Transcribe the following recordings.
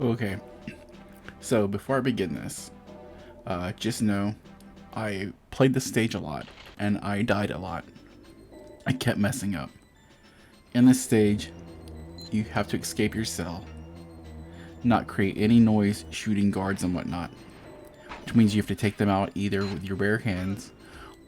Okay, so before I begin this, just know I played this stage a lot and I died a lot. I kept messing up. In this stage, you have to escape your cell, not create any noise shooting guards and whatnot, which means you have to take them out either with your bare hands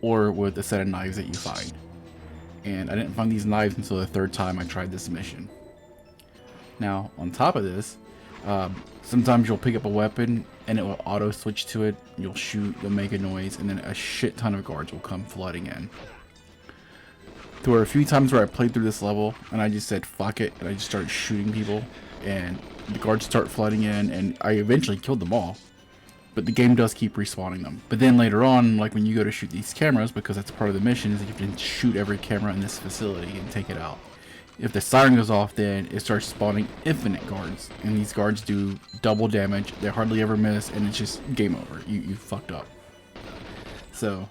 or with a set of knives that you find. And I didn't find these knives until the third time I tried this mission. Now, on top of this, sometimes you'll pick up a weapon and it will auto switch to it. You'll shoot, you'll make a noise, and then a shit ton of guards will come flooding in. There were a few times where I played through this level and I just said fuck it and I just started shooting people and the guards start flooding in and I eventually killed them all. But the game does keep respawning them. But then later on, like when you go to shoot these cameras, because that's part of the mission, is you have to shoot every camera in this facility and take it out. If the siren goes off, then it starts spawning infinite guards, and these guards do double damage. They hardly ever miss, and it's just game over. You fucked up. So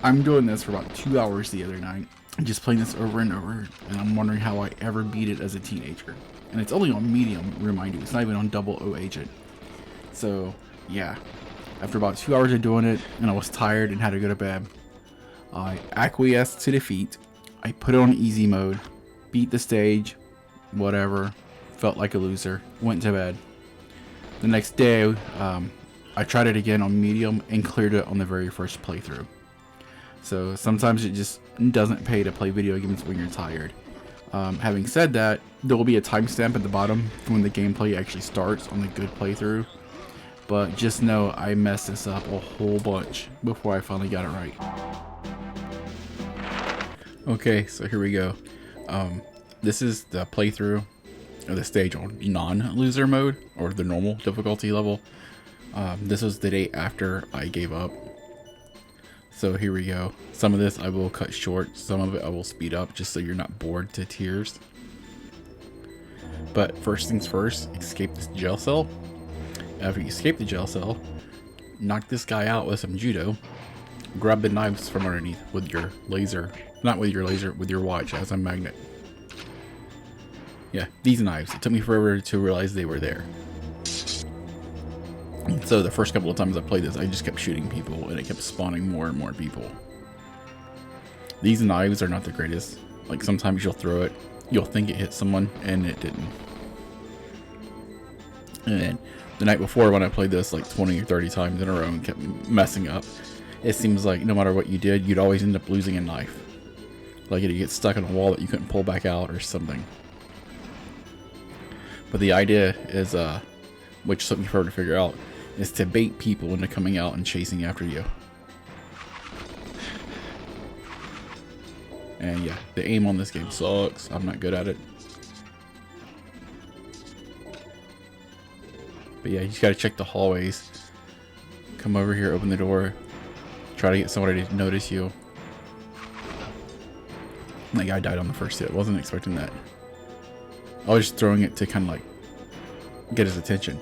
I'm doing this for about 2 hours the other night, just playing this over and over, and I'm wondering how I ever beat it as a teenager. And it's only on medium, remind you. It's not even on double O agent. So yeah, after about 2 hours of doing it, and I was tired and had to go to bed, I acquiesced to defeat. I put it on easy mode, beat the stage, whatever, felt like a loser, went to bed. The next day, I tried it again on medium and cleared it on the very first playthrough. So sometimes it just doesn't pay to play video games when you're tired. Having said that, there will be a timestamp at the bottom when the gameplay actually starts on the good playthrough. But just know I messed this up a whole bunch before I finally got it right. Okay, so here we go. This is the playthrough of the stage on non-loser mode, or the normal difficulty level. This was the day after I gave up. So here we go. Some of this I will cut short, some of it I will speed up just so you're not bored to tears. But first things first, escape this jail cell. After you escape the jail cell, knock this guy out with some judo. Grab the knives from underneath with your laser. Not with your laser, with your watch as a magnet. Yeah, these knives. It took me forever to realize they were there. And so the first couple of times I played this, I just kept shooting people and it kept spawning more and more people. These knives are not the greatest. Like sometimes you'll throw it, you'll think it hit someone, and it didn't. And then the night before when I played this like 20 or 30 times in a row and kept messing up, it seems like no matter what you did, you'd always end up losing a knife. Like it'd get stuck in a wall that you couldn't pull back out or something. But the idea is, which took me forever to figure out, is to bait people into coming out and chasing after you. And yeah, the aim on this game sucks. I'm not good at it. But yeah, you just gotta check the hallways. Come over here, open the door. Try to get somebody to notice you. That guy died on the first hit. Wasn't expecting that. I was just throwing it to kind of like get his attention.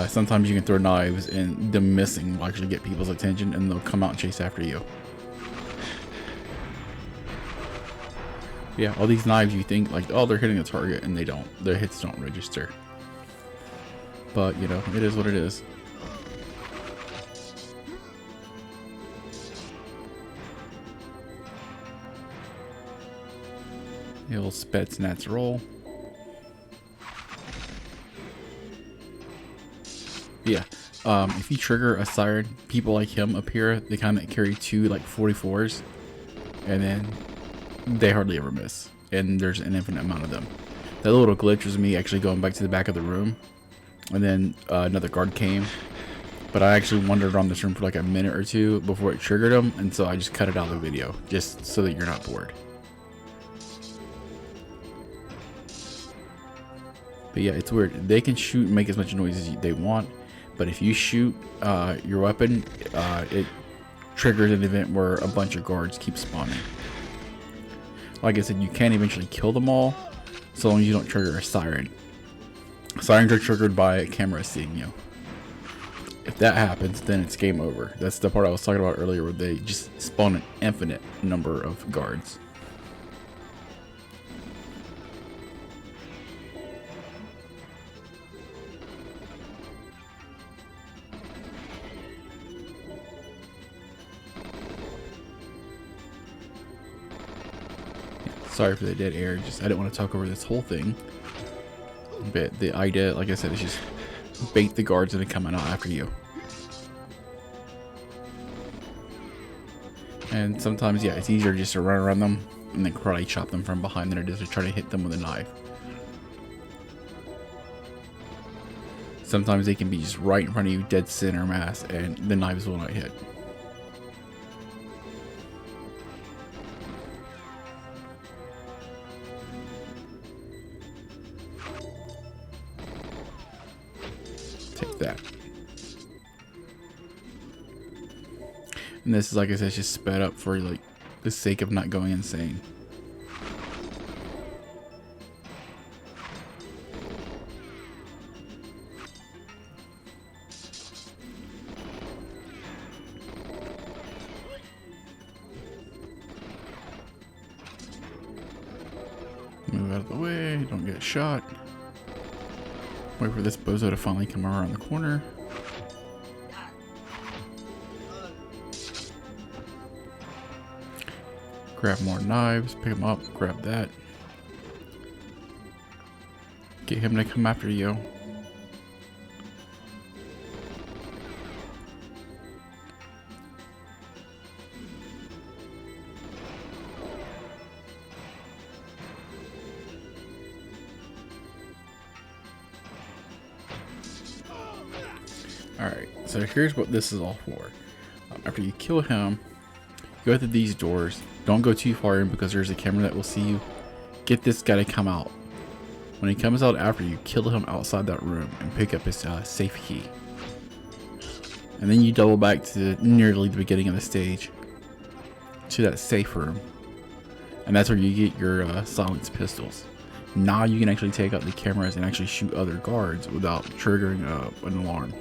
Sometimes you can throw knives and them missing will actually get people's attention and they'll come out and chase after you. Yeah, all these knives you think like, oh, they're hitting the target, and they don't. Their hits don't register. But, you know, it is what it is. He'll Spetsnaz roll. Yeah, if you trigger a siren, people like him appear. They kind of carry two like 44s, and then they hardly ever miss. And there's an infinite amount of them. That little glitch was me actually going back to the back of the room, and then another guard came. But I actually wandered around this room for like a minute or two before it triggered him, and so I just cut it out of the video, just so that you're not bored. But yeah, it's weird. They can shoot and make as much noise as they want, but if you shoot your weapon, it triggers an event where a bunch of guards keep spawning. Like I said, you can eventually kill them all, so long as you don't trigger a siren. Sirens are triggered by a camera seeing you. If that happens, then it's game over. That's the part I was talking about earlier, where they just spawn an infinite number of guards. Sorry for the dead air. Just I didn't want to talk over this whole thing. But the idea, like I said, is just bait the guards into coming out after you. And sometimes, yeah, it's easier just to run around them and then karate chop them from behind than it is to try to hit them with a knife. Sometimes they can be just right in front of you, dead center mass, and the knives will not hit. Take that. And this is, like I said, just sped up for like the sake of not going insane. Move out of the way, don't get shot. Wait for this bozo to finally come around the corner. Grab more knives, pick them up, grab that. Get him to come after you. Alright, so here's what this is all for. After you kill him, go through these doors. Don't go too far in because there's a camera that will see you. Get this guy to come out. When he comes out after you, kill him outside that room and pick up his safe key. And then you double back to nearly the beginning of the stage to that safe room. And that's where you get your silenced pistols. Now you can actually take out the cameras and actually shoot other guards without triggering an alarm.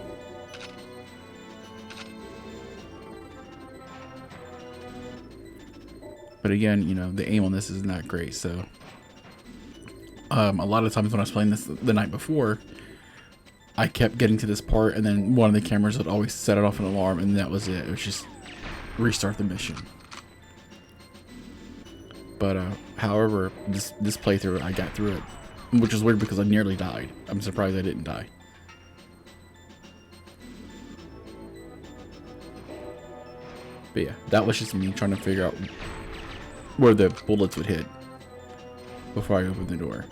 But again, you know, the aim on this isn't that great, so a lot of times when I was playing this the night before, I kept getting to this part and then one of the cameras would always set it off an alarm and that was it. It was just restart the mission. But however, this playthrough, I got through it, which is weird because I nearly died. I'm surprised I didn't die. But yeah, that was just me trying to figure out where the bullets would hit before I opened the door.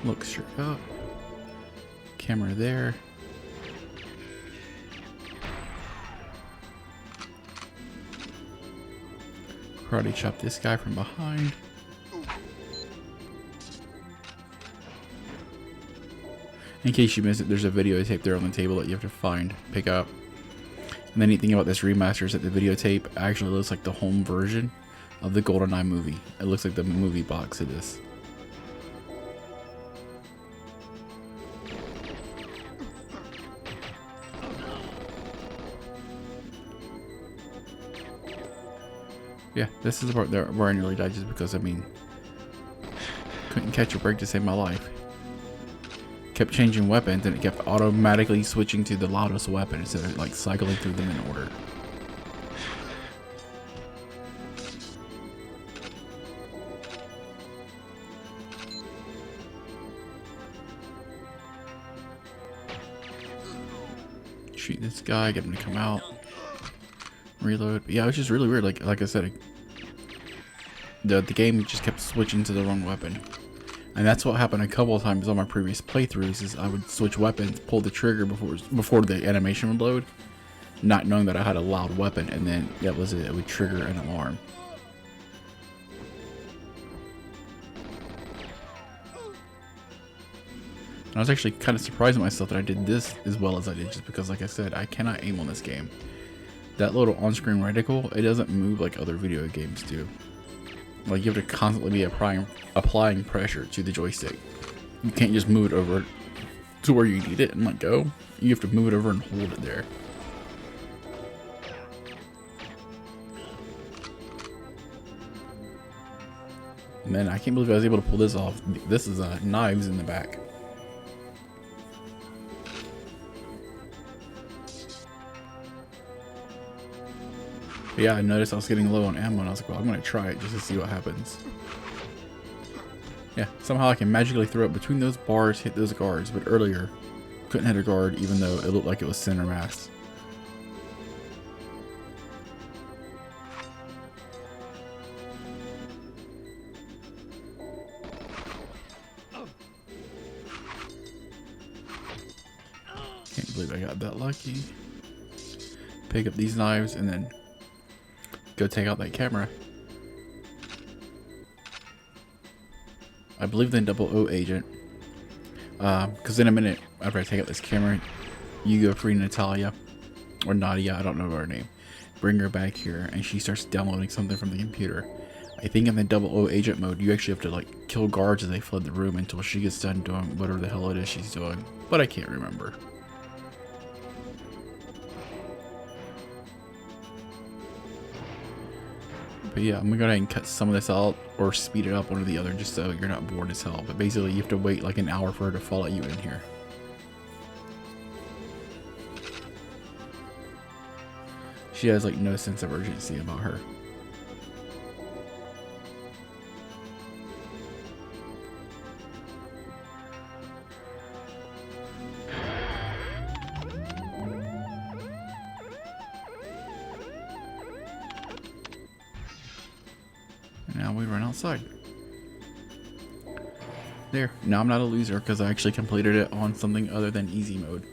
Look straight up. Camera there. Karate chop this guy from behind. In case you missed it, there's a videotape there on the table that you have to find, pick up. And the neat thing about this remaster is that the videotape actually looks like the home version of the Goldeneye movie. It looks like the movie box of this. Yeah, this is the part where I nearly died just because, I mean, couldn't catch a break to save my life. Kept changing weapons and it kept automatically switching to the loudest weapon instead of like cycling through them in order. Shoot this guy, get him to come out. Reload. But yeah, it was just really weird. Like I said, the game just kept switching to the wrong weapon. And that's what happened a couple of times on my previous playthroughs, is I would switch weapons, pull the trigger before the animation would load, not knowing that I had a loud weapon, and then that was it. It would trigger an alarm. And I was actually kind of surprised at myself that I did this as well as I did, just because, like I said, I cannot aim on this game. That little on-screen reticle, it doesn't move like other video games do. Like, you have to constantly be applying pressure to the joystick. You can't just move it over to where you need it and let go. You have to move it over and hold it there. Man, I can't believe I was able to pull this off. This is knives in the back. But yeah, I noticed I was getting low on ammo and I was like, well, I'm gonna try it just to see what happens. Yeah, somehow I can magically throw it between those bars, hit those guards, but earlier couldn't hit a guard even though it looked like it was center mass. Can't believe I got that lucky. Pick up these knives and then go take out that camera. I believe the 00 agent. Because in a minute, after I take out this camera, you go free Natalia. Or Nadia, I don't know her name. Bring her back here and she starts downloading something from the computer. I think in the 00 agent mode, you actually have to like kill guards as they flood the room until she gets done doing whatever the hell it is she's doing. But I can't remember. But yeah, I'm gonna go ahead and cut some of this out or speed it up, one or the other, just so you're not bored as hell. But basically, you have to wait like an hour for her to follow you in here. She has like no sense of urgency about her. Now we run outside. There. Now I'm not a loser because I actually completed it on something other than easy mode.